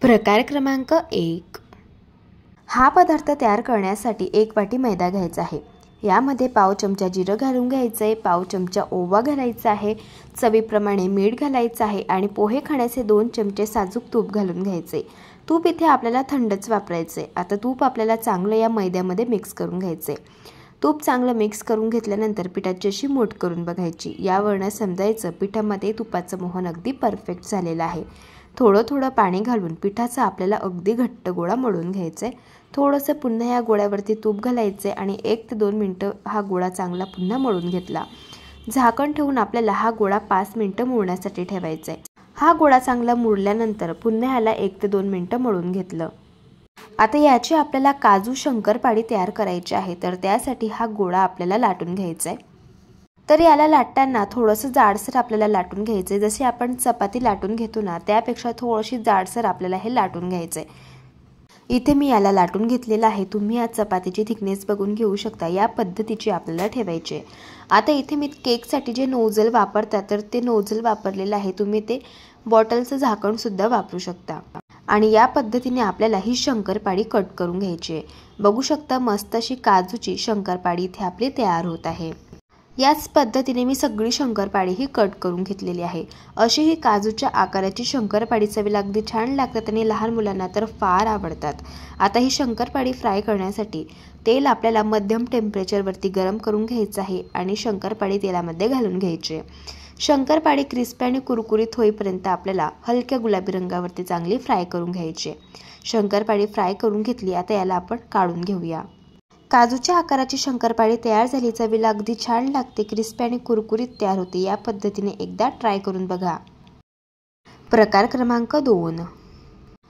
प्रकार क्रमांक 1. हा पदार्थ तयार करण्यासाठी 1 वाटी मैदा घ्यायचा आहे। यामध्ये पाव चमचा जिरं घालून घ्यायचं आहे, पाव चमचा ओवा घालायचा आहे, चवीप्रमाणे मीठ घालायचं आहे आणि पोहे खाण्याचे 2 चमचे साजूक तूप घालून घ्यायचे। तूप इथे आपल्याला थंडच वापरायचे। आता तूप आपल्याला चांगलं या मैद्यामध्ये मिक्स करून घ्यायचे। तूप चांगलं मिक्स करून घेतल्यानंतर पिठाची अशी मूठ करून बघायची। यावरून समजायचं पिठामध्ये तुपाचं मोहन अगदी परफेक्ट झालेलं आहे। थोडं थोडं पाणी घालून पिठाचा आपल्याला अगदी घट्ट गोळा मळून घ्यायचा आहे। थोडंसं पुन्हा या गोळ्यावरती तूप घालायचे आणि 1 ते 2 मिनिटं हा गोळा चांगला पुन्हा मळून घेतला। झाकण ठेवून आपल्याला हा गोळा 5 मिनिटं मुरण्यासाठी ठेवायचा आहे। हा गोळा चांगला मुरल्यानंतर पुन्हा ह्याला 1 ते 2 मिनिटं मळून घेतलं। आता याची आपल्याला काजू शंकरपाळी तयार करायची आहे, तर त्यासाठी हा गोळा आपल्याला लाटून घ्यायचा आहे। तर याला लाटताना थोडंसं जाडसर आपल्याला लाटून घ्यायचं आहे। जसे आपण चपाती लाटून घेतो ना, त्यापेक्षा थोडीशी जाडसर आपल्याला हे लाटून घ्यायचं आहे। इथे मी याला लाटून घेतलेला आहे। तुम्ही या चपातीची थिकनेस बघून घेऊ शकता। या पद्धतीची आपल्याला ठेवायची आहे। आता इथे मी केकसाठी जे नोझल वापरतात तर ते नोझल वापरलेलं आहे। तुम्ही ते बॉटलचं झाकण सुद्धा वापरू शकता। आणि या पद्धतीने आपल्याला ही शंकरपाळी कट करून घ्यायची आहे। बघू शकता मस्त अशी काजूची शंकरपाळी इथे आपली तयार होत आहे। याच पद्धतीने मी सगळी शंकरपाळी ही कट करून घेतलेली आहे। अशी ही काजूच्या आकाराची शंकरपाळी चवीला अगदी छान लागतात आणि लहान मुलांना तर फार आवडतात। आता ही शंकरपाळी फ्राय करण्यासाठी तेल आपल्याला मध्यम टेम्परेचरवरती गरम करून घ्यायचं आहे आणि शंकरपाळी तेलामध्ये घालून घ्यायची आहे। शंकरपाळी क्रिस्पी आणि कुरकुरीत होईपर्यंत आपल्याला हलक्या गुलाबी रंगावरती चांगली फ्राय करून घ्यायची आहे। शंकरपाळी फ्राय करून घेतली। आता याला आपण काढून घेऊया। काजूच्या आकाराची शंकरपाळी तयार झाली। चवीला अगदी छान लागते, क्रिस्पी आणि कुरकुरीत तयार होते। या पद्धतीने एकदा ट्राय करून बघा। प्रकार क्रमांक 2.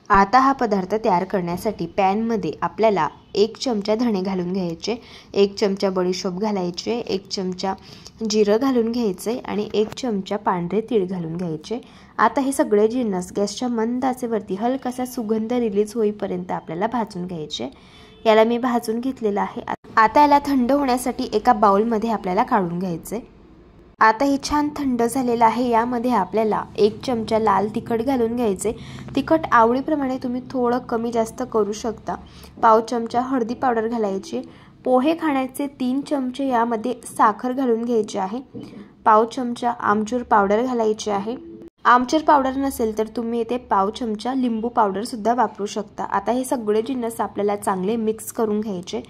आता हा पदार्थ तयार करण्यासाठी पॅनमध्ये आपल्याला 1 चमचा धणे घालून घ्यायचे, 1 चमचा बडीशोप घालायचे, 1 चमचा जिरं घालून घ्यायचे आणि 1 चमचा पांढरे तीळ घालून घ्यायचे। आता हे सगळे जिन्नस गॅसच्या मंद आचेवरती हलकासा सुगंध रिलीज होईपर्यंत आपल्याला भाजून घ्यायचे। याला मी भाजून घेतलेला आहे। आता याला थंड होण्यासाठी एका बाउलमध्ये आपल्याला काढून घ्यायचे। आता हे छान थंड झालेलं आहे। यामध्ये आपल्याला 1 चमचा लाल तिखट घालून घ्यायचे। तिखट आवडीप्रमाणे तुम्ही थोडं कमी जास्त करू शकता। पाव चमचा हळदी पावडर घालायची। पोहे खाण्याचे 3 चमचे यामध्ये साखर घालून घ्यायची आहे। पाव चमचा आमचूर पावडर घालायची आहे। आमचूर पावडर नसेल तर तुम्ही इथे पाव चमचा लिंबू पावडर सुद्धा वापरू शकता। आता हे सगळे जिन्नस आपल्याला चांगले मिक्स करून घ्यायचे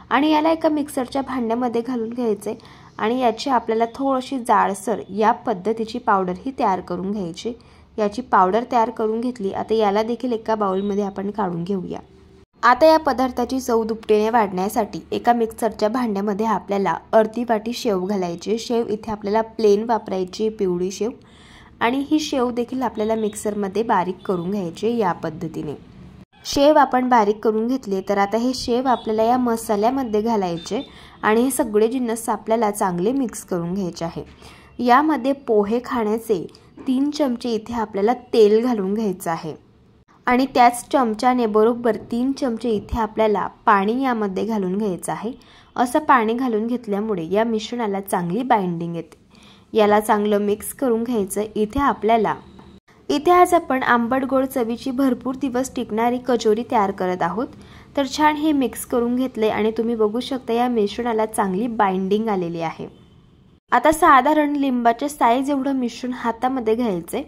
आणि याला एका मिक्सरच्या भांड्यामध्ये घालून घ्यायचे आणि याची आपल्याला थोडीशी जाडसर या पद्धतीची पावडर ही तयार करून घ्यायची। याची पावडर तयार करून घेतली। आता याला देखील एका बाउलमध्ये आपण काढून घेऊया। आता या पदार्थाची चव दुपटीने वाढण्यासाठी एका मिक्सरच्या भांड्यामध्ये आपल्याला अर्धी वाटी शेव घालायची। शेव इथे आपल्याला प्लेन वापरायची, पिवळी शेव, आणि ही शेव देखील आपल्याला मिक्सरमध्ये बारीक करून घ्यायची। या पद्धतीने शेव आपण बारीक करून घेतले। तर आता हे शेव आपल्याला या मसाल्यामध्ये घालायचे आणि हे सगळे जिन्नस आपल्याला चांगले मिक्स करून घ्यायचे आहे। यामध्ये पोहे खाण्याचे 3 चमचे इथे आपल्याला तेल घालून घ्यायचं आहे आणि त्याच चमच्याने बरोबर 3 चमचे इथे आपल्याला पाणी यामध्ये घालून घ्यायचं आहे। असं पाणी घालून घेतल्यामुळे या मिश्रणाला चांगली बाइंडिंग येते। याला चांगलं मिक्स करून घ्यायचं। इथे आज आपण आंबट गोड चवीची भरपूर दिवस टिकणारी कचोरी तयार करत आहोत। तर छान हे मिक्स करून घेतले आणि तुम्ही बघू शकता या मिश्रणाला चांगली बाइंडिंग आलेली आहे। आता साधारण लिंबाच्या साईज एवढं मिश्रण हातामध्ये घ्यायचे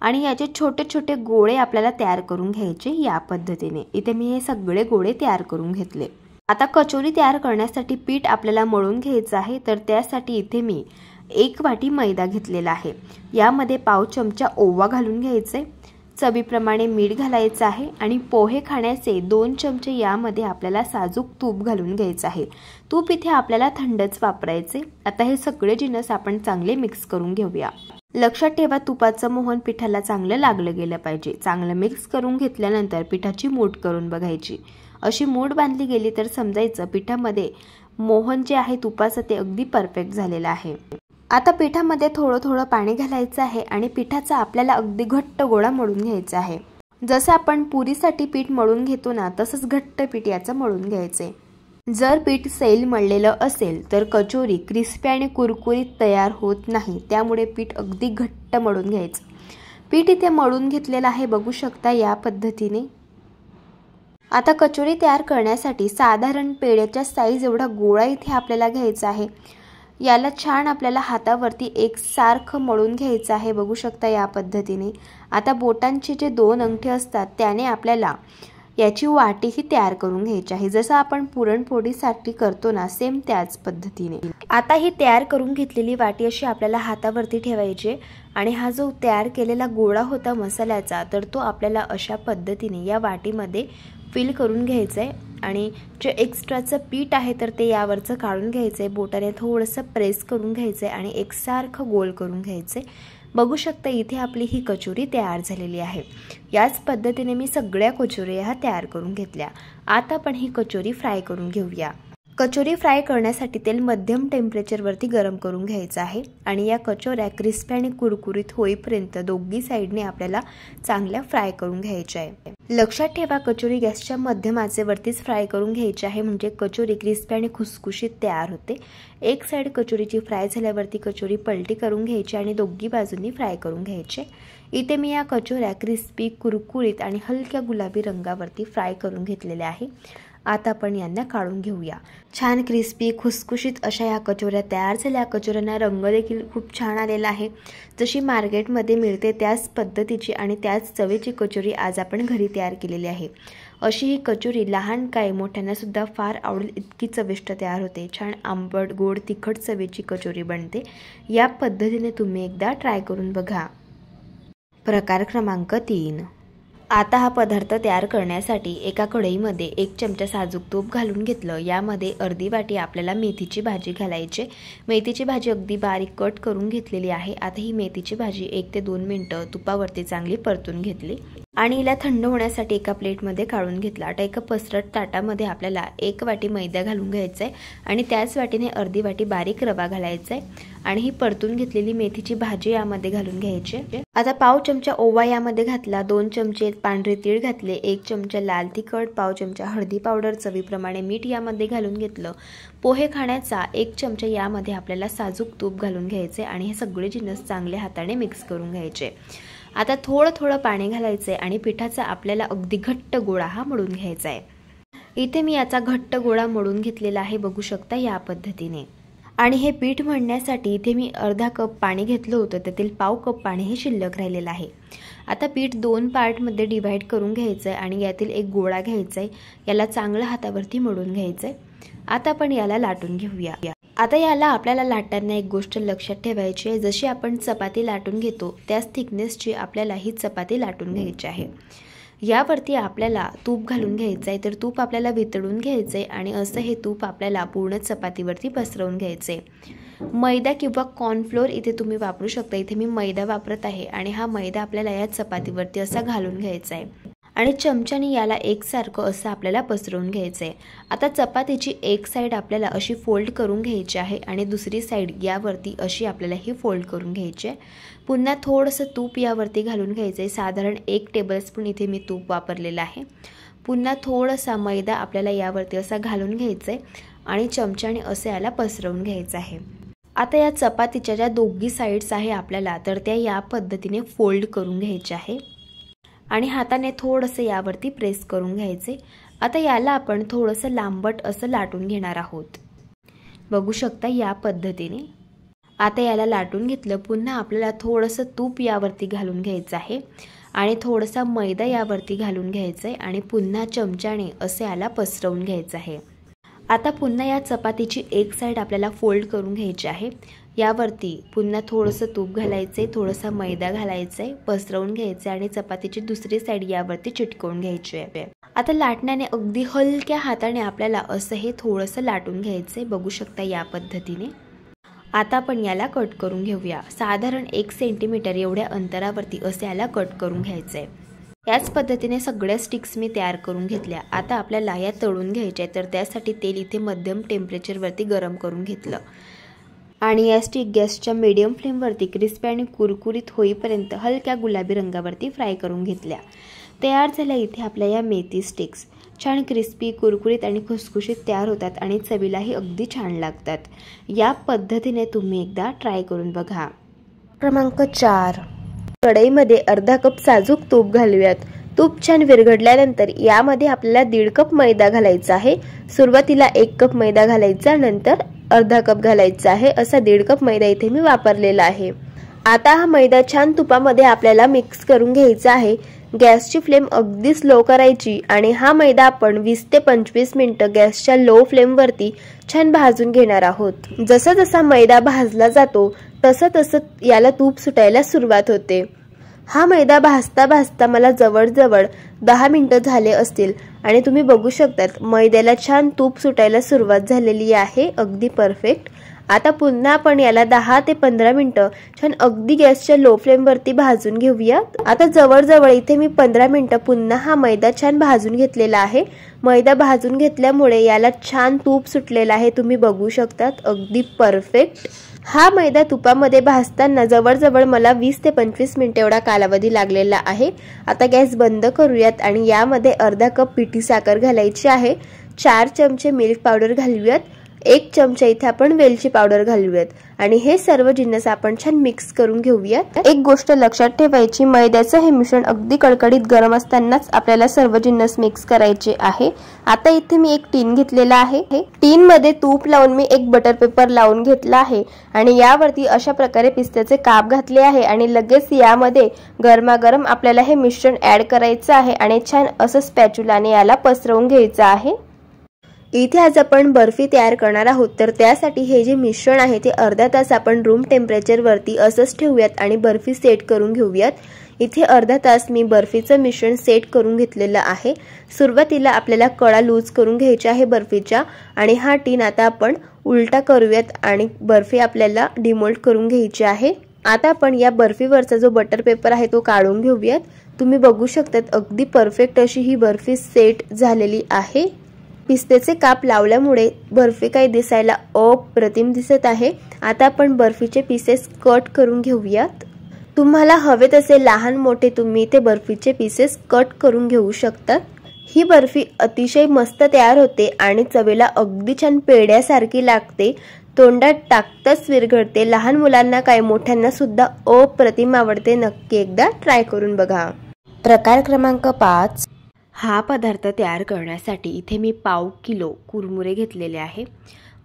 आणि याचे छोटे छोटे गोळे आपल्याला तयार करून घ्यायचे। या पद्धतीने इथे मी हे सगळे गोळे तयार करून घेतले। आता कचोरी तयार करण्यासाठी पीठ आपल्याला मळून घ्यायचं आहे। तर त्यासाठी इथे मी 1 वाटी मैदा घेतलेला आहे। यामध्ये पाव चमचा ओवा घालून घ्यायचे, चवीप्रमाणे मीठ घालायचं आहे आणि पोहे खाण्याचे 2 चमचे यामध्ये आपल्याला साजूक तूप घालून घ्यायचं आहे। तूप इथे आपल्याला थंडच वापरायचे। आता हे सगळे जिन्नस आपण चांगले मिक्स करून घेऊया। लक्षात ठेवा तुपाचं मोहन पिठाला चांगलं लागलं गेलं पाहिजे। चांगलं मिक्स करून घेतल्यानंतर पिठाची मूठ करून बघायची। अशी मूठ बांधली गेली तर समजायचं पिठामध्ये मोहन जे आहे तुपाचं ते अगदी परफेक्ट झालेलं आहे। आता पिठामध्ये थोडं थोडं पाणी घालायचं आहे आणि पिठाचा आपल्याला अगदी घट्ट गोळा मळून घ्यायचा आहे। जसं आपण पुरीसाठी पीठ मळून घेतो ना, तसंच घट्ट पीठ याचं मळून घ्यायचे। जर पीठ सैल मळलेलं असेल तर कचोरी क्रिस्पी आणि कुरकुरीत तयार होत नाही। त्यामुळे पीठ अगदी घट्ट मळून घ्यायचं। पीठ इथे मळून घेतलेलं आहे, बघू शकता या पद्धतीने। आता कचोरी तयार करण्यासाठी साधारण पेढ्याच्या साईज एवढा गोळा इथे आपल्याला घ्यायचा आहे। याला छान आपल्याला हातावरती एकसारखं मळून घ्यायचं आहे, बघू शकता या पद्धतीने। आता बोटांचे जे 2 अंगठे असतात त्याने आपल्याला याची वाटीही तयार करून घ्यायची आहे, जसं आपण पुरणपोळीसाठी करतो ना, सेम त्याच पद्धतीने। आता ही तयार करून घेतलेली वाटी अशी आपल्याला हातावरती ठेवायची आणि हा जो तयार केलेला गोळा होता मसाल्याचा, तर तो आपल्याला अशा पद्धतीने या वाटीमध्ये फिल करून घ्यायचं आहे आणि जे एक्स्ट्राचं पीठ आहे तर ते यावरचं काढून घ्यायचं आहे। बोटाने थोडंसं प्रेस करून घ्यायचं आहे आणि एकसारखं गोल करून घ्यायचं आहे। बघू शकता इथे आपली ही कचोरी तयार झालेली आहे। याच पद्धतीने मी सगळ्या कचोऱ्या ह्या तयार करून घेतल्या। आता आपण ही कचोरी फ्राय करून घेऊया। कचोरी फ्राय करण्यासाठी तेल मध्यम टेम्परेचरवरती गरम करून घ्यायचं आहे आणि या कचोऱ्या क्रिस्पी आणि कुरकुरीत होईपर्यंत दोन्ही साईडने आपल्याला चांगल्या फ्राय करून घ्यायच्या आहे। लक्षात ठेवा, कचोरी गॅसच्या मध्यम आचेवरतीच फ्राय करून घ्यायची आहे, म्हणजे कचोरी क्रिस्पी आणि खुसखुशीत तयार होते। एक साईड कचोरीची फ्राय झाल्यावरती कचोरी पलटी करून घ्यायची आणि दोन्ही बाजूंनी फ्राय करून घ्यायचे। इथे मी या कचोऱ्या क्रिस्पी, कुरकुरीत आणि हलक्या गुलाबी रंगावरती फ्राय करून घेतलेल्या आहे। आता आपण यांना काढून घेऊया। छान क्रिस्पी खुसखुशीत अशा या कचोऱ्या तयार झाल्या। कचोऱ्यांना रंग देखील खूप छान आलेला आहे, जशी मार्केटमध्ये मिळते त्याच पद्धतीची आणि त्याच चवीची कचोरी आज आपण घरी तयार केलेली आहे। अशी ही कचोरी लहान काय मोठ्यांना सुद्धा फार आवडेल इतकी चविष्ट तयार होते। छान आंबट गोड तिखट चवीची कचोरी बनते। या पद्धतीने तुम्ही एकदा ट्राय करून बघा। प्रकार क्रमांक 3। आता हा पदार्थ तयार करण्यासाठी एका कढईमध्ये 1 चमचा साजूक तूप घालून घेतलं। यामध्ये अर्धी वाटी आपल्याला मेथीची भाजी घालायची। मेथीची भाजी अगदी बारीक कट करून घेतलेली आहे। आता ही मेथीची भाजी 1 ते 2 मिनिटं तुपावरती चांगली परतून घेतली आणि हिला थंड होण्यासाठी एका प्लेटमध्ये काढून घेतला। आता एका पसरट ताटामध्ये आपल्याला 1 वाटी मैदा घालून घ्यायचा आहे आणि त्याच वाटीने अर्धी वाटी बारीक रवा घालायचा आहे आणि ही परतून घेतलेली मेथीची भाजी यामध्ये घालून घ्यायची। आता पाव चमचा ओवा यामध्ये घातला, 2 चमचे पांढरे तीळ घातले, 1 चमचा लाल तिखट, पाव चमचा हळदी पावडर, चवीप्रमाणे मीठ यामध्ये घालून घेतलं। पोहे खाण्याचा 1 चमचा यामध्ये आपल्याला साजूक तूप घालून घ्यायचे आणि हे सगळे जिन्नस चांगल्या हाताने मिक्स करून घ्यायचे। आता थोडं थोडं पाणी घालायचे आणि पिठाचा आपल्याला अगदी घट्ट गोळा हा मळून घ्यायचा आहे। इथे मी याचा घट्ट गोळा मळून घेतलेला आहे, बघू शकता या पद्धतीने। आणि हे पीठ मळण्यासाठी इथे मी अर्धा कप पाणी घेतलं होतं, त्यातील पाव कप पाणी हे शिल्लक राहिलेलं आहे। आता पीठ 2 पार्टमध्ये डिवाइड करून घ्यायचं आहे आणि यातील एक गोळा घ्यायचा आहे, याला चांगलं हातावरती मळून घ्यायचं आहे। आता आपण याला लाटून घेऊया। आता याला आपल्याला लाटताना एक गोष्ट लक्षात ठेवायची आहे, जशी आपण चपाती लाटून घेतो त्याच थिकनेसची आपल्याला ही चपाती लाटून घ्यायची आहे। यावरती आपल्याला तूप घालून घ्यायचं आहे, तर तूप आपल्याला वितळून घ्यायचं आहे आणि असं हे तूप आपल्याला पूर्ण चपातीवरती पसरवून घ्यायचं आहे। मैदा किंवा कॉर्नफ्लोअर इथे तुम्ही वापरू शकता। इथे मी मैदा वापरत आहे आणि हा मैदा आपल्याला या चपातीवरती असा घालून घ्यायचा आहे आणि चमच्याने याला एकसारखं असं आपल्याला पसरवून घ्यायचं आहे। आता चपातीची एक साईड आपल्याला अशी फोल्ड करून घ्यायची आहे आणि दुसरी साईड यावरती अशी आपल्याला ही फोल्ड करून घ्यायची आहे। पुन्हा थोडंसं तूप यावरती घालून घ्यायचं आहे, साधारण 1 टेबलस्पून इथे मी तूप वापरलेलं आहे। पुन्हा थोडासा मैदा आपल्याला यावरती असा घालून घ्यायचा आहे आणि चमच्याने असं याला पसरवून घ्यायचं आहे। आता या चपातीच्या ज्या दोन्ही साईड्स आहे आपल्याला, तर त्या या पद्धतीने फोल्ड करून घ्यायच्या आहे आणि हाताने थोडंसं यावरती प्रेस करून घ्यायचे। आता याला आपण थोडंसं लांबट असं लाटून घेणार आहोत, बघू शकता या पद्धतीने। आता याला लाटून घेतलं, पुन्हा आपल्याला थोडंसं तूप यावरती घालून घ्यायचं आहे आणि थोडासा मैदा यावरती घालून घ्यायचं आहे आणि पुन्हा चमच्याने असं याला पसरवून घ्यायचं आहे। आता पुन्हा या चपातीची एक साईड आपल्याला फोल्ड करून घ्यायची आहे। यावरती पुन्हा थोडंसं तूप घालायचे, थोडासा मैदा घालायचा आहे, पसरवून घ्यायचे आणि चपातीची दुसरी साईड यावरती चिटकवून घ्यायची आहे। आता लाटण्याने अगदी हलक्या हाताने आपल्याला असं हे थोडंसं लाटून घ्यायचे, बघू शकता या पद्धतीने। आता आपण याला कट करून घेऊया। साधारण 1 सेंटीमीटर एवढ्या अंतरावरती असं याला कट करून घ्यायचं आहे। याच पद्धतीने सगळ्या स्टिक्स मी तयार करून घेतल्या। आता आपल्याला या तळून घ्यायच्या, तर त्यासाठी तेल इथे मध्यम टेम्परेचरवरती गरम करून घेतलं आणि या स्टिक गॅसच्या मीडियम फ्लेमवरती क्रिस्पी आणि कुरकुरीत होईपर्यंत हलक्या गुलाबी रंगावरती फ्राय करून घेतल्या। तयार झाल्या इथे आपल्या या मेथी स्टिक्स। छान क्रिस्पी, कुरकुरीत आणि खुसखुशीत तयार होतात आणि चवीलाही अगदी छान लागतात। या पद्धतीने तुम्ही एकदा ट्राय करून बघा। क्रमांक 4। कढईमध्ये अर्धा कप साजूक तूप घालूयात। तूप छान विरघळल्यानंतर यामध्ये आपल्याला 1.5 कप मैदा घालायचा आहे। सुरुवातीला 1 कप मैदा घालायचा, नंतर अर्धा कप घालायचा आहे। असा 1.5 कप मैदा इथे मी वापरलेला आहे। आता हा मैदा छान तुपामध्ये आपल्याला मिक्स करून घ्यायचा आहे। गॅसची फ्लेम अगदी स्लो करायची आणि हा मैदा आपण 20 ते 25 मिनिटं गॅसच्या लो फ्लेमवरती छान भाजून घेणार आहोत। जसा जसा मैदा भाजला जातो तसं याला तूप सुटायला सुरुवात होते। हा मैदा भाजता भाजता मला जवळजवळ 10 मिनिटं झाले असतील आणि तुम्ही बघू शकतात मैद्याला छान तूप सुटायला सुरुवात झालेली आहे, अगदी परफेक्ट। आता पुन्हा आपण याला 10 ते 15 मिनिटं छान अगदी गॅसच्या लो फ्लेमवरती भाजून घेऊया। आता जवळजवळ इथे मी 15 मिनिटं पुन्हा हा मैदा छान भाजून घेतलेला आहे। मैदा भाजून घेतल्यामुळे याला छान तूप सुटलेलं आहे, तुम्ही बघू शकतात, अगदी परफेक्ट। हा मैदा तुपामध्ये भाजताना जवळजवळ मला 20 ते 25 मिनिटं एवढा कालावधी लागलेला आहे। आता गॅस बंद करूयात आणि यामध्ये अर्धा कप पिठी साखर घालायची आहे। 4 चमचे मिल्क पावडर घालूयात। 1 चमचा इथे आपण वेलची पावडर घालूयात आणि हे सर्व जिन्नस आपण छान मिक्स करून घेऊयात। एक गोष्ट लक्षात ठेवायची, मैद्याचं हे मिश्रण अगदी कडकडीत गरम असतानाच आपल्याला सर्व जिन्नस मिक्स करायचे आहे। आता इथे मी एक टीन घेतलेला आहे। टीन मध्ये तूप लावून मी एक बटर पेपर लावून घेतला आहे आणि यावरती अशा प्रकारे पिस्त्याचे काप घातले आहे आणि लगेच यामध्ये गरमागरम आपल्याला हे मिश्रण ऍड करायचं आहे आणि छान असं स्पॅच्युलाने याला पसरवून घ्यायचं आहे। इथे आज आपण बर्फी तयार करणार आहोत, तर त्यासाठी हे जे मिश्रण आहे ते अर्धा तास आपण रूम टेम्परेचर वरती असंच ठेवूयात आणि बर्फी सेट करून घेऊयात। इथे अर्धा तास मी बर्फीचं मिश्रण सेट करून घेतलेलं आहे। सुरुवातीला आपल्याला कळा लूज करून घ्यायच्या आहे बर्फीच्या आणि हा टीन आता आपण उलटा करूयात आणि बर्फी आपल्याला डिमोल्ड करून घ्यायची आहे। आता आपण या बर्फीवरचा जो बटर पेपर आहे तो काढून घेऊयात। तुम्ही बघू शकतात अगदी परफेक्ट अशी ही बर्फी सेट झालेली आहे। पिस्त्याचे काप लावल्यामुळे बर्फी काही दिसायला अप्रतिम दिसत आहे। आता आपण बर्फीचे पीसेस कट करून घेऊयात। तुम्हाला हवे तसे लहान मोठे तुम्ही इथे बर्फीचे पीसेस कट करून घेऊ शकता। ही बर्फी अतिशय मस्त तयार होते आणि चवीला अगदी छान पेढ्यासारखी लागते, तोंडात टाकताच विरघळते। लहान मुलांना काय मोठ्यांना सुद्धा अप्रतिम आवडते, नक्की एकदा ट्राय करून बघा। प्रकार क्रमांक 5, हा पदार्थ तयार करण्यासाठी इथे मी पाव किलो कुरमुरे घेतलेले आहे।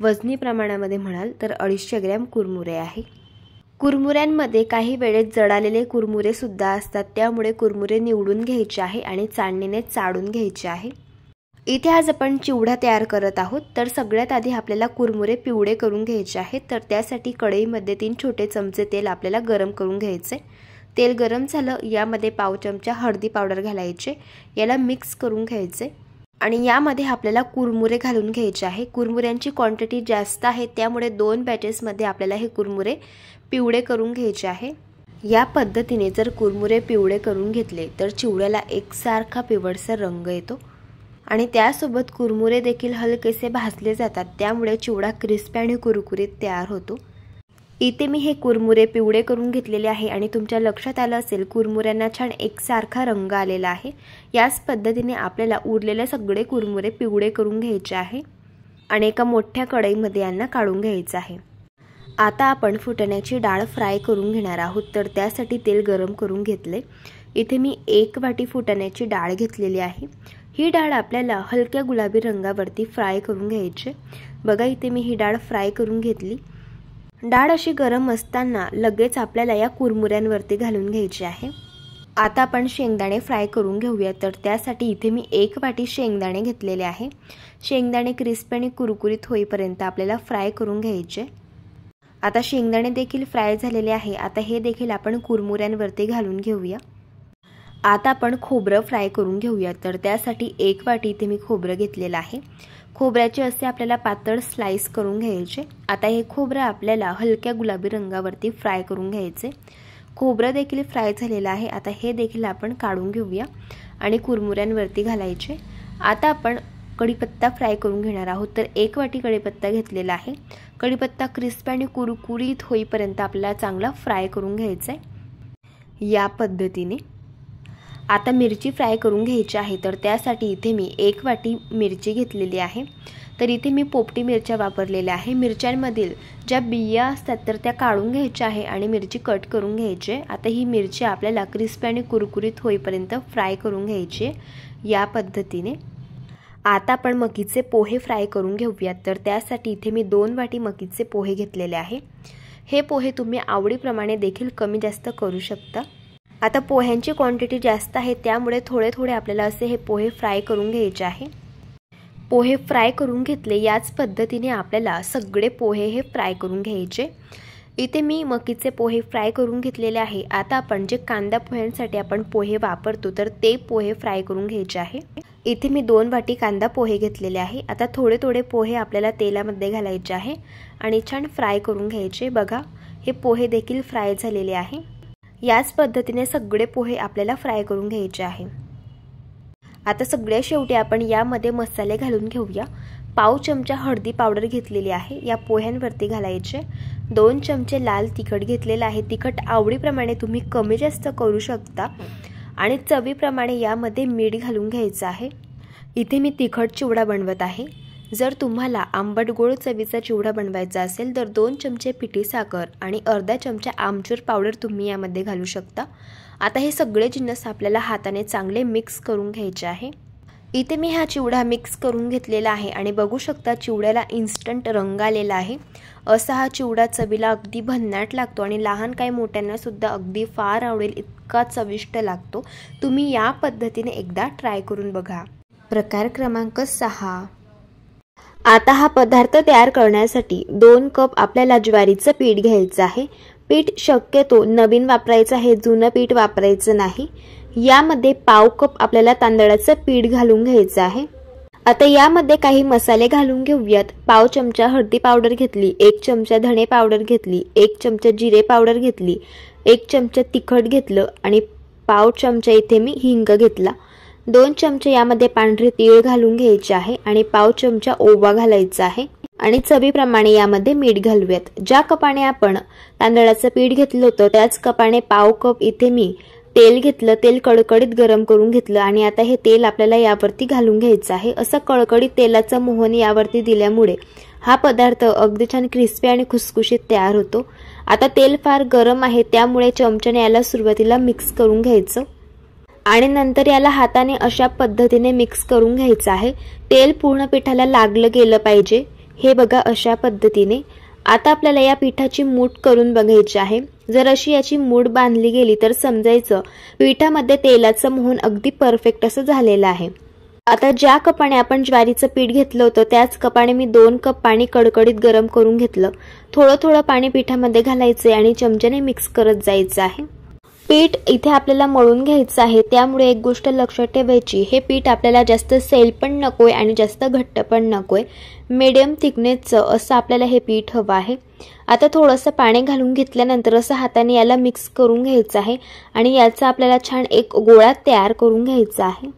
वजनी प्रमाणामध्ये म्हणाल तर 250 ग्रॅम कुरमुरे आहे। कुरमुऱ्यांमध्ये काही वेळेस जळालेले कुरमुरे सुद्धा असतात, त्यामुळे कुरमुरे निवडून घ्यायचे आहे आणि चाळणीने चाळून घ्यायचे आहे। इथे आज आपण चिवडा तयार करत आहोत, तर सगळ्यात आधी आपल्याला कुरमुरे पिवळे करून घ्यायचे आहेत। तर त्यासाठी कढईमध्ये 3 छोटे चमचे तेल आपल्याला गरम करून घ्यायचे। तेल गरम झालं, यामध्ये पाव चमचा हळदी पावडर घालायचे, याला मिक्स करून घ्यायचे आणि यामध्ये आपल्याला कुरमुरे घालून घ्यायचे आहे। कुरमुऱ्यांची क्वांटिटी जास्त आहे, त्यामुळे 2 बॅचेसमध्ये आपल्याला हे कुरमुरे पिवळे करून घ्यायचे आहे। या पद्धतीने जर कुरमुरे पिवळे करून घेतले तर चिवड्याला एकसारखा पिवळसर रंग येतो आणि त्यासोबत कुरमुरे देखील हलकेसे भाजले जातात, त्यामुळे चिवडा क्रिस्पी आणि कुरकुरीत तयार होतो। इथे मी हे कुरमुरे पिवळे करून घेतलेले आहे आणि तुमच्या लक्षात आलं असेल कुरमुऱ्यांना छान एकसारखा रंग आलेला आहे। याच पद्धतीने आपल्याला उरलेले सगळे कुरमुरे पिवळे करून घ्यायचे आहे आणि एका मोठ्या कढईमध्ये यांना काढून घ्यायचं आहे। आता आपण फुटाण्याची डाळ फ्राय करून घेणार आहोत, तर त्यासाठी तेल गरम करून घेतले। इथे मी 1 वाटी फुटाण्याची डाळ घेतलेली आहे। ही डाळ आपल्याला हलक्या गुलाबी रंगावरती फ्राय करून घ्यायची। बघा इथे मी ही डाळ फ्राय करून घेतली। डाळ अशी गरम असताना लगेच आपल्याला या कुरमुऱ्यांवरती घालून घ्यायची आहे। आता आपण शेंगदाणे फ्राय करून घेऊया, तर त्यासाठी इथे मी 1 वाटी शेंगदाणे घेतलेले आहे। शेंगदाणे क्रिस्पी आणि कुरकुरीत होईपर्यंत आपल्याला फ्राय करून घ्यायचे। आता शेंगदाणे देखील फ्राय झालेले आहे। आता हे देखील आपण कुरमुऱ्यांवरती घालून घेऊया। आता आपण खोबरं फ्राय करून घेऊया, तर त्यासाठी 1 वाटी इथे मी खोबरं घेतलेलं आहे। खोबऱ्याचे असे आपल्याला पातळ स्लाइस करून घ्यायचे। आता हे खोबरं आपल्याला हलक्या गुलाबी रंगावरती फ्राय करून घ्यायचे। खोबरं देखील फ्राय झालेलं आहे। आता हे देखील आपण काढून घेऊया आणि कुरमुऱ्यांवरती घालायचे। आता आपण कढीपत्ता फ्राय करून घेणार आहोत, तर 1 वाटी कढीपत्ता घेतलेला आहे। कढीपत्ता क्रिस्पी आणि कुरकुरीत होईपर्यंत आपल्याला चांगला फ्राय करून घ्यायचा आहे। या पद्धतीने आता मिरची फ्राय करून घ्यायची आहे, तर त्यासाठी इथे मी 1 वाटी मिरची घेतलेली आहे। तर इथे मी पोपटी मिरच्या वापरलेल्या आहे। मिरच्यांमधील ज्या बिया असतात तर त्या काढून घ्यायच्या आहे आणि मिरची कट करून घ्यायची। आता ही मिरची आपल्याला क्रिस्पी आणि कुरकुरीत होईपर्यंत फ्राय करून घ्यायची या पद्धतीने। आता आपण मकीचे पोहे फ्राय करून घेऊयात। तर त्यासाठी इथे मी 2 वाटी मकीचे पोहे घेतलेले आहे। हे पोहे तुम्ही आवडीप्रमाणे देखील कमी जास्त करू शकता। आता पोह्यांची क्वांटिटी जास्त आहे, त्यामुळे थोडे थोडे आपल्याला असे हे पोहे फ्राय करून घ्यायचे आहे। पोहे फ्राय करून घेतले, याच पद्धतीने आपल्याला सगळे पोहे हे फ्राय करून घ्यायचे। इथे मी मकीचे पोहे फ्राय करून घेतलेले आहे। आता आपण जे कांदा पोह्यांसाठी आपण पोहे वापरतो तर ते पोहे फ्राय करून घ्यायचे आहे। इथे मी 2 वाटी कांदा पोहे घेतलेले आहे। आता थोडे थोडे पोहे आपल्याला तेलामध्ये घालायचे आहे आणि छान फ्राय करून घ्यायचे। बघा, हे पोहे देखील फ्राय झालेले आहे। याच पद्धतीने सगळे पोहे आपल्याला फ्राय करून घ्यायचे आहे। आता सगळ्या शेवटी आपण यामध्ये मसाले घालून घेऊया। पाव चमचा हळदी पावडर घेतलेली आहे, या पोह्यांवरती घालायचे। 2 चमचे लाल तिखट घेतलेला आहे। तिखट आवडीप्रमाणे तुम्ही कमी जास्त करू शकता आणि चवीप्रमाणे यामध्ये मीठ घालून घ्यायचं आहे। इथे मी तिखट चिवडा बनवत आहे। जर तुम्हाला आंबट गोड चवीचा चिवडा बनवायचा असेल तर 2 चमचे पिठी साखर आणि अर्धा चमचा आमचूर पावडर तुम्ही यामध्ये घालू शकता। आता हे सगळे जिन्नस आपल्याला हाताने चांगले मिक्स करून घ्यायचे आहे। इथे मी हा चिवडा मिक्स करून घेतलेला आहे आणि बघू शकता चिवड्याला इन्स्टंट रंग आलेला आहे। असा हा चिवडा चवीला अगदी भन्नाट लागतो आणि लहान काही मोठ्यांना सुद्धा अगदी फार आवडेल इतका चविष्ट लागतो। तुम्ही या पद्धतीने एकदा ट्राय करून बघा। प्रकार क्रमांक 6। आता हा पदार्थ तयार करण्यासाठी 2 कप आपल्याला ज्वारीचं पीठ घ्यायचं आहे। पीठ शक्यतो नवीन वापरायचं आहे, जुनं पीठ वापरायचं नाही। यामध्ये पाव कप आपल्याला तांदळाचं पीठ घालून घ्यायचं आहे। आता यामध्ये काही मसाले घालून घेऊयात। पाव चमचा हळदी पावडर घेतली, 1 चमचा धणे पावडर घेतली, 1 चमचा जिरे पावडर घेतली, 1 चमचा तिखट घेतलं आणि पाव चमचा इथे मी हिंग घेतला। 2 चमचे यामध्ये पांढरे तीळ घालून घ्यायचे आहे आणि पाव चमचा ओवा घालायचा आहे आणि चवीप्रमाणे यामध्ये मीठ घालूयात। ज्या कपाने आपण तांदळाचं पीठ घेतलं होतं त्याच कपाने पाव कप इथे मी तेल घेतलं। तेल कडकडीत गरम करून घेतलं आणि आता हे तेल आपल्याला यावरती घालून घ्यायचं आहे। असं कडकडीत तेलाचं मोहन यावरती दिल्यामुळे हा पदार्थ अगदी छान क्रिस्पी आणि खुसखुशीत तयार होतो। आता तेल फार गरम आहे, त्यामुळे चमच्याने याला सुरुवातीला मिक्स करून घ्यायचं आणि नंतर याला हाताने अशा पद्धतीने मिक्स करून घ्यायचं आहे। तेल पूर्ण पिठाला लागलं गेलं पाहिजे, हे बघा अशा पद्धतीने। आता आपल्याला या पिठाची मूठ करून बघायची आहे। जर अशी याची मूठ बांधली गेली तर समजायचं पिठामध्ये तेलाचं मोहन अगदी परफेक्ट असं झालेलं आहे। आता ज्या कपाने आपण ज्वारीचं पीठ घेतलं होतं त्याच कपाने मी 2 कप पाणी कडकडीत गरम करून घेतलं। थोडं थोडं पाणी पिठामध्ये घालायचं आणि चमच्याने मिक्स करत जायचं आहे। पीठ इथे आपल्याला मळून घ्यायचं आहे, त्यामुळे एक गोष्ट लक्षात ठेवायची, हे पीठ आपल्याला जास्त सैल पण नकोय आणि जास्त घट्ट पण नकोय, मीडियम थिकनेसचं असं आपल्याला हे पीठ हवं आहे। आता थोडंसं पाणी घालून घेतल्यानंतर असं हाताने याला मिक्स करून घ्यायचं आहे आणि याचा आपल्याला छान एक गोळा तयार करून घ्यायचा आहे।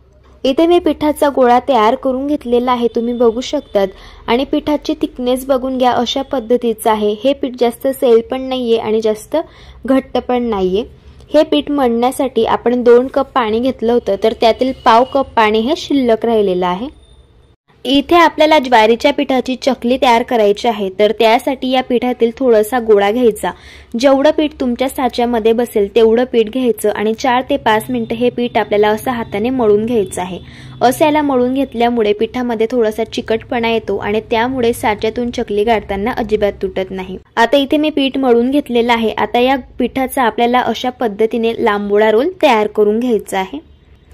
इथे मी पिठाचा गोळा तयार करून घेतलेला आहे, तुम्ही बघू शकतात आणि पिठाची थिकनेस बघून घ्या, अशा पद्धतीचं आहे। हे पीठ जास्त सैल पण नाहीये आणि जास्त घट्ट पण नाहीये। हे पीठ मळण्यासाठी आपण 2 कप पाणी घेतलं होतं तर त्यातील पाव कप पाणी हे शिल्लक राहिलेलं आहे। इथे आपल्याला ज्वारीच्या पिठाची चकली तयार करायची आहे, तर त्यासाठी या पिठातील थोडासा गोळा घ्यायचा। जेवढं पीठ तुमच्या साच्यामध्ये बसेल तेवढं पीठ घ्यायचं आणि 4 ते 5 मिनिटं हे पीठ आपल्याला असं हाताने मळून घ्यायचं आहे। असं याला मळून घेतल्यामुळे पिठामध्ये थोडासा चिकटपणा येतो आणि त्यामुळे साच्यातून चकली गाळताना अजिबात तुटत नाही। आता इथे मी पीठ मळून घेतलेलं आहे। आता या पिठाचा आपल्याला अशा पद्धतीने लांबोळा रोल तयार करून घ्यायचा आहे।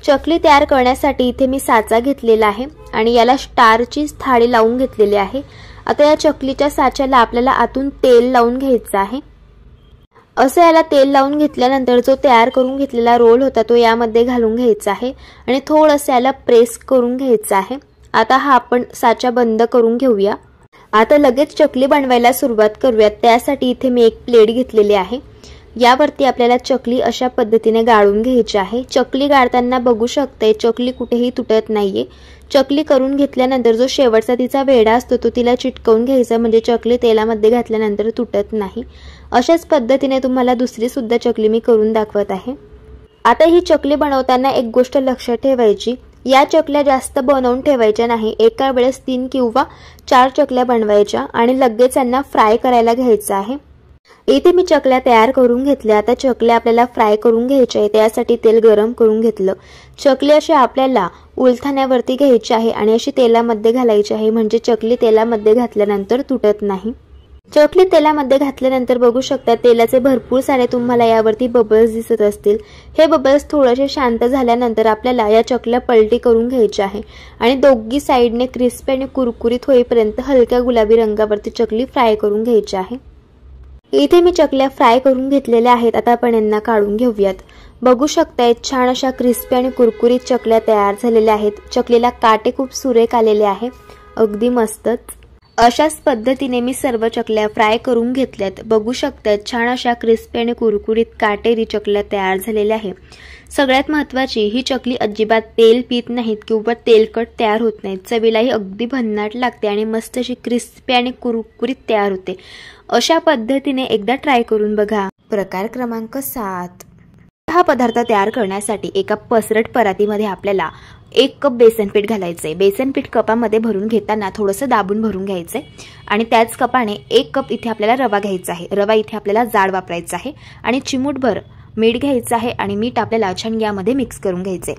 चकली तयार करण्यासाठी इथे मी साचा घेतलेला आहे आणि याला स्टारची थाळी लावून घेतलेली आहे। आता या चकलीच्या साच्याला आपल्याला आतून तेल लावून घ्यायचं आहे। असं याला तेल लावून घेतल्यानंतर जो तयार करून घेतलेला रोल होता तो यामध्ये घालून घ्यायचा आहे आणि थोडंसं याला प्रेस करून घ्यायचं आहे। आता हा आपण साचा बंद करून घेऊया। आता लगेच चकली बनवायला सुरुवात करूयात। त्यासाठी इथे मी एक प्लेट घेतलेली आहे, यावरती आपल्याला चकली अशा पद्धतीने गाळून घ्यायची आहे। चकली गाळताना बघू शकते चकली कुठेही तुटत नाहीये। चकली करून घेतल्यानंतर जो शेवटचा तिचा वेढा असतो तो तिला चिटकवून घ्यायचा, म्हणजे चकली तेलामध्ये घातल्यानंतर तुटत नाही। अशाच पद्धतीने तुम्हाला दुसरी सुद्धा चकली मी करून दाखवत आहे। आता ही चकली बनवताना एक गोष्ट लक्षात ठेवायची, या चकल्या जास्त बनवून ठेवायच्या नाही। एका वेळेस 3 किंवा 4 चकल्या बनवायच्या आणि लगेच त्यांना फ्राय करायला घ्यायचं आहे। इथे मी चकल्या तयार करून घेतल्या। आता चकल्या आपल्याला फ्राय करून घ्यायच्या आहे, त्यासाठी तेल गरम करून घेतलं। चकली अशी आपल्याला उलथाण्यावरती घ्यायची आहे आणि अशी तेलामध्ये घालायची आहे, म्हणजे चकली तेलामध्ये घातल्यानंतर तुटत नाही। चकली तेलामध्ये घातल्यानंतर बघू शकता तेलाचे भरपूर सारे तुम्हाला यावरती बबल्स दिसत असतील। हे बबल्स थोडेसे शांत झाल्यानंतर आपल्याला या चकल्या पलटी करून घ्यायच्या आहे आणि दोघी साइडने क्रिस्पी आणि कुरकुरीत होईपर्यंत हलक्या गुलाबी रंगावरती चकली फ्राय करून घ्यायची आहे। इथे मी चकल्या फ्राय करून घेतलेल्या आहेत। आता आपण यांना काढून घेऊयात। बघू शकताय छान अशा क्रिस्पी आणि कुरकुरीत चकल्या तयार झालेल्या आहेत। चकलीला काटे खूप सुरेख आलेले आहे, अगदी मस्तच। अशाच पद्धतीने मी सर्व चकल्या फ्राय करून घेतल्यात। बघू शकता छान अशा क्रिस्पी आणि कुरकुरीत काटेरी चकल्या तयार झालेल्या आहे। सगळ्यात महत्त्वाची ही चकली अजिबात तेल पीत नाहीत किंवा तेलकट तयार होत नाहीत। चवीलाही अगदी भन्नाट लागते आणि मस्त अशी क्रिस्पी आणि कुरकुरीत तयार होते। अशा पद्धतीने एकदा ट्राय करून बघा। प्रकार क्रमांक 7। हा पदार्थ तयार करण्यासाठी एका पसरट परातीमध्ये आपल्याला 1 कप बेसन पीठ घालायचे। बेसन पीठ कपामध्ये भरून घेताना थोडंसं दाबून भरून घ्यायचे आणि त्याच कपाने 1 कप इथे आपल्याला रवा घ्यायचा आहे। रवा इथे आपल्याला जाड वापरायचा आहे आणि चिमूटभर मीठ घ्यायचं आहे आणि मीठ आपल्याला छान यामध्ये मिक्स करून घ्यायचे।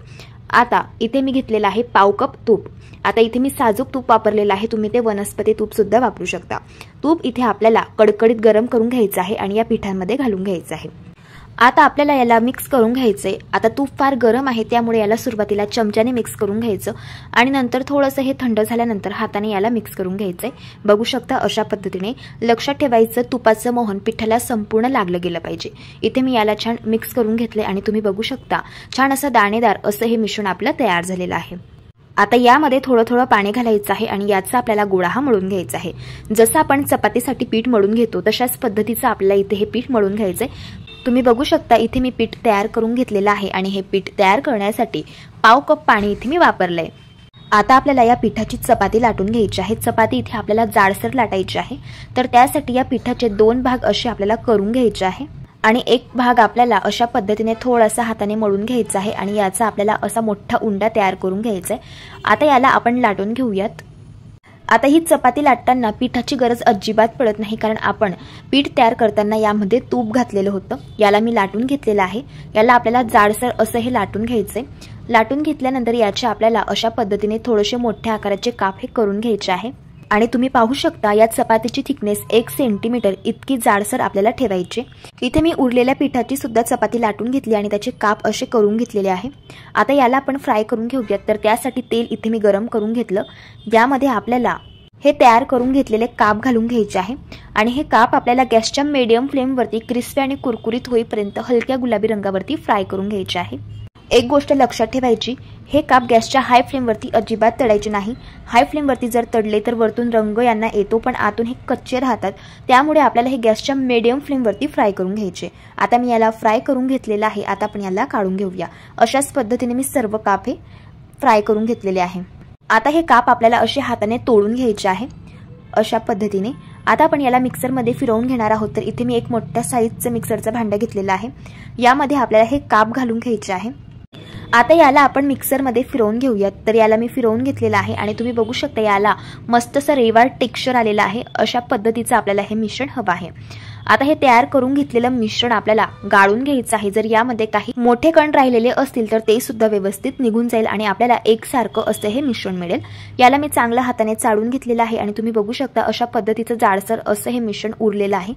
आता इथे मी घेतलेला आहे पाव कप तूप। आता इथे मी साजूक तूप वापरलेलं आहे, तुम्ही ते वनस्पती तूप सुद्धा वापरू शकता। तूप इथे आपल्याला कडकडीत गरम करून घ्यायचं आहे आणि या पिठामध्ये घालून घ्यायचं आहे। आता आपल्याला याला मिक्स करून घ्यायचे। आता तूप फार गरम आहे त्यामुळे याला सुरुवातीला चमच्याने मिक्स करून घ्यायचं आणि नंतर थोडंसं हे थंड झाल्यानंतर हाताने याला मिक्स करून घ्यायचे। बघू शकता अशा पद्धतीने लक्षात ठेवायचं तुपाचं मोहन पिठाला संपूर्ण लागलं गेलं पाहिजे। इथे मी याला छान मिक्स करून घेतले आणि तुम्ही बघू शकता छान असं दाणेदार असं हे मिश्रण आपलं तयार झालेलं आहे। आता यामध्ये थोडं थोडं पाणी घालायचं आहे आणि याचा आपल्याला गोळा हा मळून घ्यायचा आहे। जसं आपण चपातीसाठी पीठ मळून घेतो तशाच पद्धतीचं आपल्याला इथे हे पीठ मळून घ्यायचंय। तुम्ही बघू शकता इथे मी पीठ तयार करून घेतलेलं आहे आणि हे पीठ तयार करण्यासाठी पाव कप पाणी इथे मी वापरलंय। आता आपल्याला या पिठाची चपाती लाटून घ्यायची आहे। चपाती इथे आपल्याला जाडसर लाटायची आहे, तर त्यासाठी या पिठाचे 2 भाग असे आपल्याला करून घ्यायचे आहे आणि एक भाग आपल्याला अशा पद्धतीने थोडासा हाताने मळून घ्यायचा आहे आणि याचा आपल्याला असा मोठा उंडा तयार करून घ्यायचा आहे। आता याला आपण लाटून घेऊयात। आता ही चपाती लाटताना पिठाची गरज अजिबात पडत नाही, कारण आपण पीठ तयार करताना यामध्ये तूप घातलेलं होतं। याला मी लाटून घेतलेलं आहे। याला आपल्याला जाडसर असं हे लाटून घ्यायचंय। लाटून घेतल्यानंतर याचे आपल्याला अशा पद्धतीने थोडेसे मोठ्या आकाराचे काप हे करून घ्यायचे आहे आणि तुम्ही पाहू शकता या चपातीची थिकनेस 1 सेंटीमीटर इतकी जाडसर आपल्याला ठेवायची। इथे मी उरलेल्या पिठाची सुद्धा चपाती लाटून घेतली आणि त्याचे काप असे करून घेतलेले आहे। आता याला आपण फ्राय करून घेऊयात, तर त्यासाठी तेल इथे मी गरम करून घेतलं। यामध्ये आपल्याला हे तयार करून घेतलेले काप घालून घ्यायचे आहे आणि हे काप आपल्याला गॅसच्या मीडियम फ्लेमवरती क्रिस्पी आणि कुरकुरीत होईपर्यंत हलक्या गुलाबी रंगावरती फ्राय करून घ्यायचे आहे। एक गोष्ट लक्षात ठेवायची, हे काप गॅसच्या हाय फ्लेमवरती अजिबात तळायचे नाही। हाय फ्लेमवरती जर तळले तर वरतून रंग यांना येतो पण आतून हे कच्चे राहतात, त्यामुळे आपल्याला हे गॅसच्या मीडियम फ्लेमवरती फ्राय करून घ्यायचे। आता मी याला फ्राय करून घेतलेला आहे। आता आपण याला काढून घेऊया। अशाच पद्धतीने मी सर्व काप हे फ्राय करून घेतलेले आहे। आता हे काप आपल्याला असे हाताने तोडून घ्यायचे आहे अशा पद्धतीने। आता आपण याला मिक्सरमध्ये फिरवून घेणार आहोत, तर इथे मी एक मोठ्या साईजचं मिक्सरचं भांडं घेतलेलं आहे। यामध्ये आपल्याला हे काप घालून घ्यायचे आहे। आता याला आपण मिक्सरमध्ये फिरवून घेऊयात, तर याला मी फिरवून घेतलेलं आहे आणि तुम्ही बघू शकता याला मस्त असं रेवाळ टेक्स्चर आलेलं आहे। अशा पद्धतीचं आपल्याला हे मिश्रण हवं आहे। आता हे तयार करून घेतलेलं मिश्रण आपल्याला गाळून घ्यायचं आहे। जर यामध्ये काही मोठे कण राहिलेले असतील तर ते सुद्धा व्यवस्थित निघून जाईल आणि आपल्याला एकसारखं असं हे मिश्रण मिळेल। याला मी चांगल्या हाताने चाळून घेतलेलं आहे आणि तुम्ही बघू शकता अशा पद्धतीचं जाडसर असं हे मिश्रण उरलेलं आहे।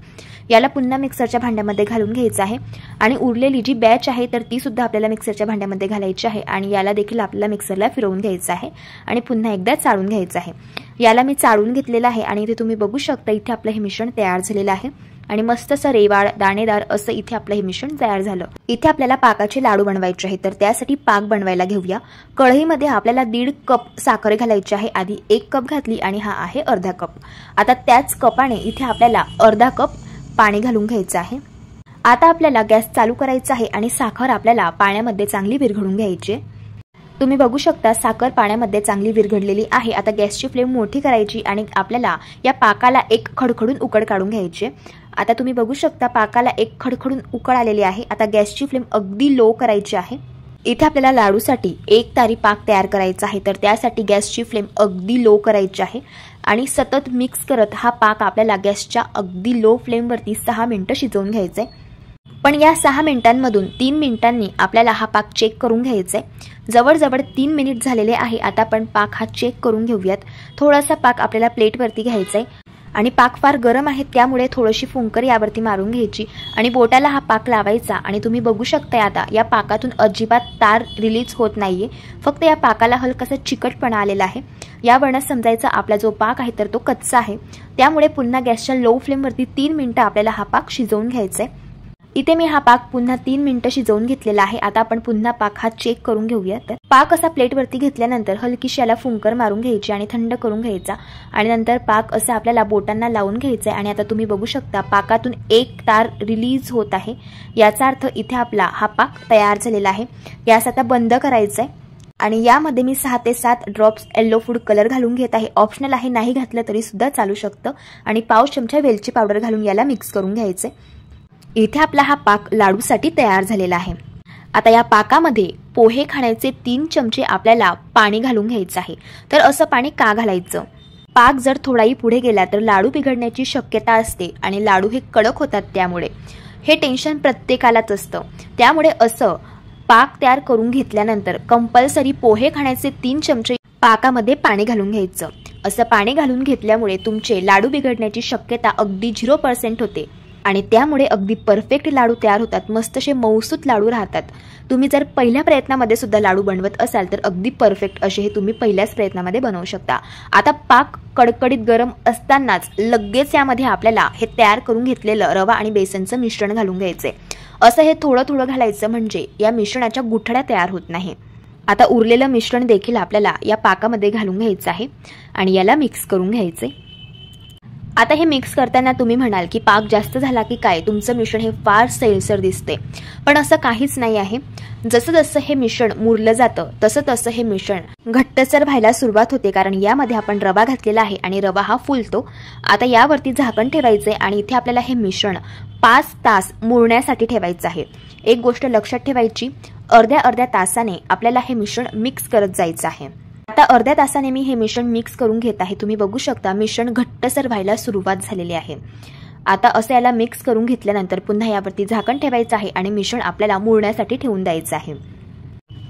याला पुन्हा मिक्सरच्या भांड्यामध्ये घालून घ्यायचं आहे आणि उरलेली जी बॅच आहे तर ती सुद्धा आपल्याला मिक्सरच्या भांड्यामध्ये घालायची आहे आणि याला देखील आपल्याला मिक्सरला फिरवून घ्यायचं आहे आणि पुन्हा एकदा चाळून घ्यायचं आहे। याला मी चाळून घेतलेलं आहे आणि इथे तुम्ही बघू शकता इथे आपलं हे मिश्रण तयार झालेलं आहे आणि मस्त असं रेवाळ दाणेदार असं इथे आपलं हे मिश्रण तयार झालं। इथे आपल्याला पाकाचे लाडू बनवायचे आहेत, तर त्यासाठी पाक बनवायला घेऊया। कढईमध्ये आपल्याला 1.5 कप साखर घालायची आहे। आधी 1 कप घातली आणि हा आहे अर्धा कप। आता त्याच कपाने इथे आपल्याला अर्धा कप पाणी घालून घ्यायचं आहे। आता आपल्याला गॅस चालू करायचा आहे आणि साखर आपल्याला पाण्यामध्ये चांगली विरघळून घ्यायची। तुम्ही बघू शकता साखर पाण्यामध्ये चांगली विरघळलेली आहे। आता गॅसची फ्लेम मोठी करायची आणि आपल्याला या पाकाला एक खडखडून उकड काढून घ्यायची। आता तुम्ही बघू शकता पाकाला एक खडखडून उकळ आलेली आहे। आता गॅसची फ्लेम अगदी लो करायची आहे। इथे आपल्याला लाडूसाठी 1 तारी पाक तयार करायचा आहे, तर त्यासाठी गॅसची फ्लेम अगदी लो करायची आहे आणि सतत मिक्स करत हा पाक आपल्याला गॅसच्या अगदी लो फ्लेमवरती 6 मिनिटं शिजवून घ्यायचे। पण या 6 मिनिटांमधून 3 मिनिटांनी आपल्याला हा पाक चेक करून घ्यायचा आहे। जवळजवळ 3 मिनिट झालेले आहे। आता आपण पाक हा चेक करून घेऊयात। थोडासा पाक आपल्याला प्लेटवरती घ्यायचा आहे आणि पाक फार गरम आहे त्यामुळे थोडीशी फुंकर यावरती मारून घ्यायची आणि बोटाला हा पाक लावायचा आणि तुम्ही बघू शकता आता या पाकातून अजिबात तार रिलीज होत नाहीये, फक्त या पाकाला हलकासा चिकटपणा आलेला आहे। यावरून समजायचं आपला जो पाक आहे तर तो कच्चा आहे। त्यामुळे पुन्हा गॅसच्या लो फ्लेमवरती 3 मिनिटं आपल्याला हा पाक शिजवून घ्यायचा आहे। इथे मी हा पाक पुन्हा 3 मिनिटं शिजवून घेतलेला आहे। आता आपण पुन्हा पाक हा चेक करून घेऊया। तर पाक असा प्लेटवरती घेतल्यानंतर हलकीशी याला फुंकर मारून घ्यायची आणि थंड करून घ्यायचा आणि नंतर पाक असा आपल्याला बोटांना लावून घ्यायचा आणि आता तुम्ही बघू शकता पाकातून एक तार रिलीज होत आहे। याचा अर्थ इथे आपला हा पाक तयार झालेला आहे। गॅस आता बंद करायचा आहे आणि यामध्ये मी 6 ते 7 ड्रॉप्स येलो फूड कलर घालून घेत आहे। ऑप्शनल आहे, नाही घातलं तरी सुद्धा चालू शकतं आणि पाव चमचा वेलची पावडर घालून याला मिक्स करून घ्यायचे। इथे आपला हा पाक लाडूसाठी तयार झालेला आहे। आता या पाकामध्ये पोहे खाण्याचे 3 चमचे आपल्याला पाणी घालून घ्यायचं आहे। तर असं पाणी का घालायचं? पाक जर थोडाही पुढे गेला तर लाडू बिघडण्याची शक्यता असते आणि लाडू हे कडक होतात, त्यामुळे हे टेन्शन प्रत्येकालाच असतं। त्यामुळे असं पाक तयार करून घेतल्यानंतर कंपल्सरी पोहे खाण्याचे 3 चमचे पाकामध्ये पाणी घालून घ्यायचं। असं पाणी घालून घेतल्यामुळे तुमचे लाडू बिघडण्याची शक्यता अगदी 0% होते आणि त्यामुळे अगदी परफेक्ट लाडू तयार होतात। मस्तसे मऊसूत लाडू राहतात। तुम्ही जर पहिल्या प्रयत्नामध्ये सुद्धा लाडू बनवत असाल तर अगदी परफेक्ट असे हे तुम्ही पहिल्याच प्रयत्नामध्ये बनवू शकता। आता पाक कडकडीत गरम असतानाच लगेच यामध्ये आपल्याला हे तयार करून घेतलेलं रवा आणि बेसनचं मिश्रण घालून घ्यायचे। असं हे थोडं थोडं घालायचं म्हणजे या मिश्रणाच्या गुठळ्या तयार होत नाही। आता उरलेलं मिश्रण देखील आपल्याला या पाकामध्ये घालून घ्यायचं आहे आणि याला मिक्स करून घ्यायचे। आता हे मिक्स करताना तुम्ही म्हणाल की पाक जास्त झाला की काय, तुमचं मिश्रण हे फार सैलसर दिसते, पण असं काहीच नाही आहे। जसं जसं हे मिश्रण मुरलं जातं तसं तसं हे मिश्रण घट्टसर व्हायला सुरुवात होते, कारण यामध्ये आपण रवा घातलेला आहे आणि रवा हा फुलतो। आता यावरती झाकण ठेवायचे आणि इथे आपल्याला हे मिश्रण 5 तास मुरण्यासाठी ठेवायचं आहे। एक गोष्ट लक्षात ठेवायची, अर्ध्या तासाने आपल्याला हे मिश्रण मिक्स करत जायचं आहे। आता अर्ध्या तासाने मी हे मिश्रण मिक्स करून घेत आहे। तुम्ही बघू शकता मिश्रण घट्टसर व्हायला सुरुवात झालेली आहे। आता असं याला मिक्स करून घेतल्यानंतर पुन्हा यावरती झाकण ठेवायचं आहे आणि मिश्रण आपल्याला मुरण्यासाठी ठेवून द्यायचं आहे।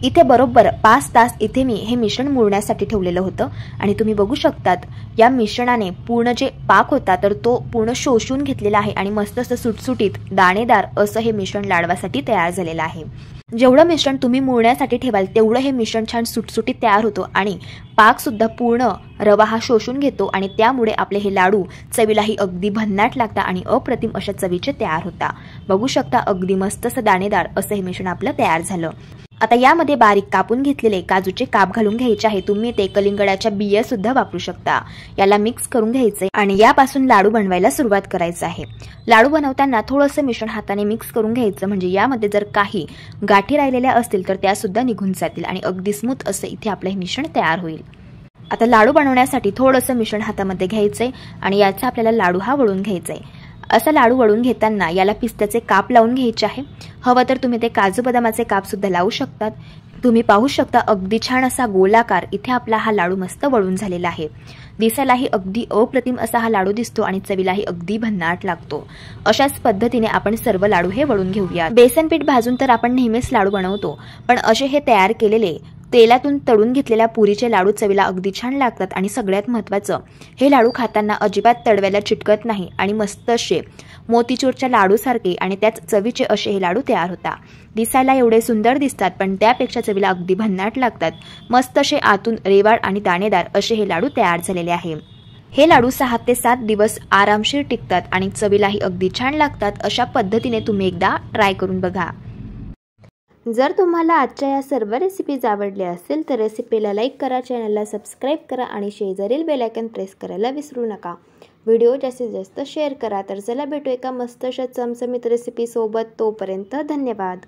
इथे बरोबर 5 तास इथे मी हे मिश्रण मुरण्यासाठी ठेवलेलं होतं आणि तुम्ही बघू शकतात या मिश्रणाने पूर्ण जे पाक होता तर तो पूर्ण शोषून घेतलेला आहे आणि मस्त असं सुटसुटीत दाणेदार असं हे मिश्रण लाडवासाठी तयार झालेलं आहे। जेवढं मिश्रण तुम्ही मुरण्यासाठी ठेवाल तेवढं हे मिश्रण छान सुटसुटीत तयार होतो आणि पाक सुद्धा पूर्ण रवा हा शोषून घेतो आणि त्यामुळे आपले हे लाडू चवीलाही अगदी भन्नाट लागतात आणि अप्रतिम अशा चवीचे तयार होता। बघू शकता अगदी मस्त असं दाणेदार असं हे मिश्रण आपलं तयार झालं। आता यामध्ये बारीक कापून घेतलेले काजूचे काप घालून घ्यायचे आहे। तुम्ही ते कलिंगडाच्या बिया सुद्धा वापरू शकता। याला मिक्स करून घ्यायचे आणि यापासून लाडू बनवायला सुरुवात करायचं आहे। लाडू बनवताना थोडंसं मिश्रण हाताने मिक्स करून घ्यायचं म्हणजे यामध्ये जर काही गाठी राहिलेल्या असतील तर त्या सुद्धा निघून जातील आणि अगदी स्मूथ असं इथे आपलं हे मिश्रण तयार होईल। आता लाडू बनवण्यासाठी थोडंसं मिश्रण हातामध्ये घ्यायचंय आणि याचा आपल्याला लाडू हा वळून घ्यायचा आहे। असा लाडू वळून घेताना याला पिस्त्याचे काप लावून घ्यायचे आहे। हवं तर तुम्ही ते काजू बदामाचे काप सुद्धा लावू शकतात। तुम्ही पाहू शकता अगदी छान असा गोलाकार इथे आपला हा लाडू मस्त वळून झालेला आहे। दिसायलाही अगदी अप्रतिम असा हा लाडू दिसतो आणि चवीलाही अगदी भन्नाट लागतो। अशाच पद्धतीने आपण सर्व लाडू हे वळून घेऊया। बेसन पीठ भाजून तर आपण नेहमीच लाडू बनवतो, पण असे हे तयार केलेले तेलातून तळून घेतलेल्या पुरीचे लाडू चवीला अगदी छान लागतात आणि सगळ्यात महत्त्वाचं हे लाडू खाताना अजिबात तडव्याला चिटकत नाही आणि मस्त असे मोतीचूरच्या लाडूसारखे आणि त्याच चवीचे असे हे लाडू तयार होतात। दिसायला एवढे सुंदर दिसतात पण त्यापेक्षा चवीला अगदी भन्नाट लागतात। मस्त असे आतून रेवाड आणि दाणेदार असे हे लाडू तयार झालेले आहे। हे लाडू 6 ते 7 दिवस आरामशीर टिकतात आणि चवीलाही अगदी छान लागतात। अशा पद्धतीने तुम्ही एकदा ट्राय करून बघा। जर तुम्हाला आजच्या या सर्व रेसिपीज आवडल्या असेल तर रेसिपीला लाईक करा, चॅनलला सबस्क्राईब करा आणि शेजारील बेल आयकॉन प्रेस करायला विसरू नका। व्हिडिओ जास्तीत जास्त शेअर करा। तर चला भेटू एका मस्त अशा चमचमीत रेसिपी सोबत। तोपर्यंत धन्यवाद।